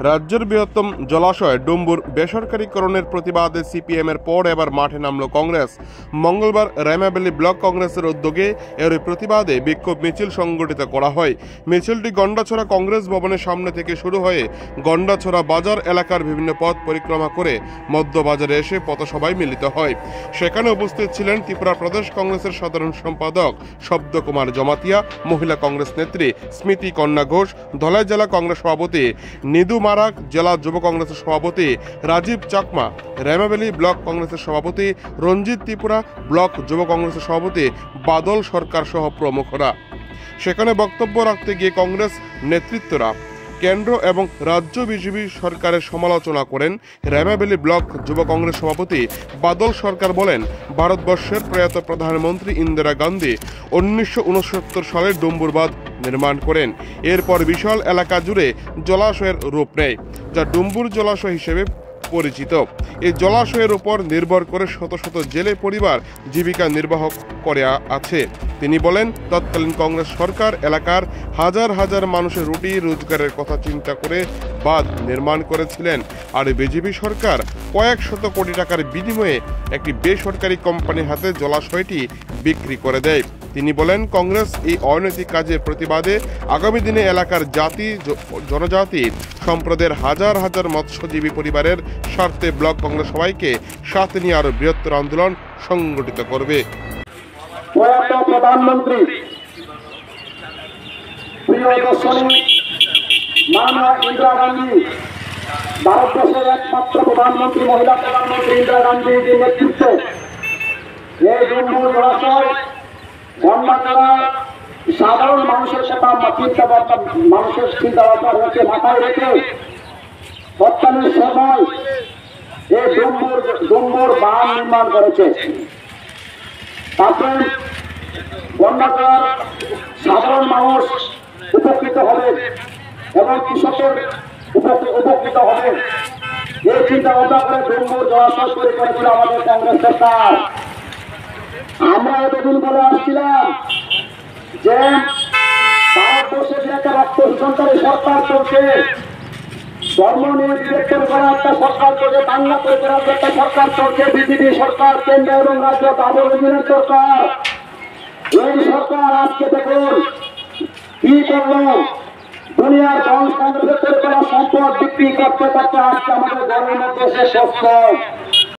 রাজ্যের বৃহত্তম জলাশয় ডুম্বুর বেসরকারীকরণের প্রতিবাদে সিপিএমের পর এবার মাঠে নামল কংগ্রেস। মঙ্গলবার রায়মাবেলী ব্লক কংগ্রেসের উদ্যোগে এর প্রতিবাদে বিক্ষোভ মিছিল সংগঠিত করা হয়। মিছিলটি গন্ডাছড়া কংগ্রেস ভবনের সামনে থেকে শুরু হয়ে গন্ডাছড়া বাজার এলাকার বিভিন্ন পথ পরিক্রমা করে মধ্যবাজারে এসে পথসভায় মিলিত হয়। সেখানে উপস্থিত ছিলেন ত্রিপুরা প্রদেশ কংগ্রেসের সাধারণ সম্পাদক শব্দ কুমার জমাতিয়া, মহিলা কংগ্রেস নেত্রী স্মৃতি কন্যা ঘোষ, ধলাই জেলা কংগ্রেস সভাপতি নিদু মারাক, জেলা যুব কংগ্রেসের সভাপতি রাজীব চাকমা, রায়মাবেলী ব্লক কংগ্রেসের সভাপতি রঞ্জিত ত্রিপুরা, ব্লক যুব কংগ্রেসের সভাপতি বাদল সরকার সহ প্রমুখরা। সেখানে বক্তব্য রাখতে গিয়ে কংগ্রেস নেতৃত্বরা কেন্দ্র এবং রাজ্য বিজেপি সরকারের সমালোচনা করেন। রায়মাবেলী ব্লক যুব কংগ্রেস সভাপতি বাদল সরকার বলেন, ভারতবর্ষের প্রয়াত প্রধানমন্ত্রী ইন্দিরা গান্ধী 1969 সালে ডুম্বুর বাঁধ নির্মাণ করেন। এরপর বিশাল এলাকা জুড়ে জলাশয়ের রূপ নেয়, যা ডুম্বুর জলাশয় হিসেবে পরিচিত। এই জলাশয়ের উপর নির্ভর করে শত শত জেলে পরিবার জীবিকা নির্বাহ করে আছে। তিনি বলেন, তৎকালীন কংগ্রেস সরকার এলাকার হাজার হাজার মানুষের রুটি রোজগারের কথা চিন্তা করে বাঁধ নির্মাণ করেছিলেন, আর বিজেপি সরকার কয়েক শত কোটি টাকার বিনিময়ে একটি বেসরকারি কোম্পানির হাতে জলাশয়টি বিক্রি করে দেয়। তিনি বলেন, কংগ্রেস এই অনৈতিক কাজের প্রতিবাদে আগামী দিনে এলাকার জাতি জনজাতি সম্প্রদায়ের হাজার হাজার মৎস্যজীবী পরিবারের স্বার্থে ব্লক কংগ্রেস সবাইকে সাথে নিয়ে আরো বৃহত্তর আন্দোলন সংগঠিত করবে। প্রধানমন্ত্রী ইন্দিরা গান্ধী, ভারতবর্ষের একমাত্র প্রধানমন্ত্রী, মহিলা প্রধানমন্ত্রী ইন্দিরা গান্ধীর নেতৃত্বে এই ডুম্বুর জলাশয় সাধারণ মানুষের মানুষের চিন্তা ভাবনা রয়েছে মাথায় রেখে তৎকালীন সময় এই ডুম্বুর বাঁধ নির্মাণ করেছে। তারপরে গন্ডাছড়ার সাধারণ মানুষ উপকৃত হবে এবং কৃষকের উপকৃত হবে, এই চিন্তা ভাবনা করে ডুম্বুর জলাশয় তৈরি করেছিল আমাদের কংগ্রেস সরকার। আমরা এতদিন বলে আসছিলাম যে ভারতবর্ষে যে একটা রক্ত শোষণকারী সরকার চলছে, ধর্ম নিয়ে বিবেচন করা একটা সরকার চলছে, বাংলা করে করার একটা সরকার চলছে, বিজেপি সরকার, কেন্দ্র এবং রাজ্য আবর্জনের সরকার। এই সরকার আজকে দেখুন কি করল, দুনিয়ার কংগ্রেসের তৈরি করা সম্পদ বিক্রি করতে করতে আজকে আমাদের ঘরের মধ্যে সে সস্ত।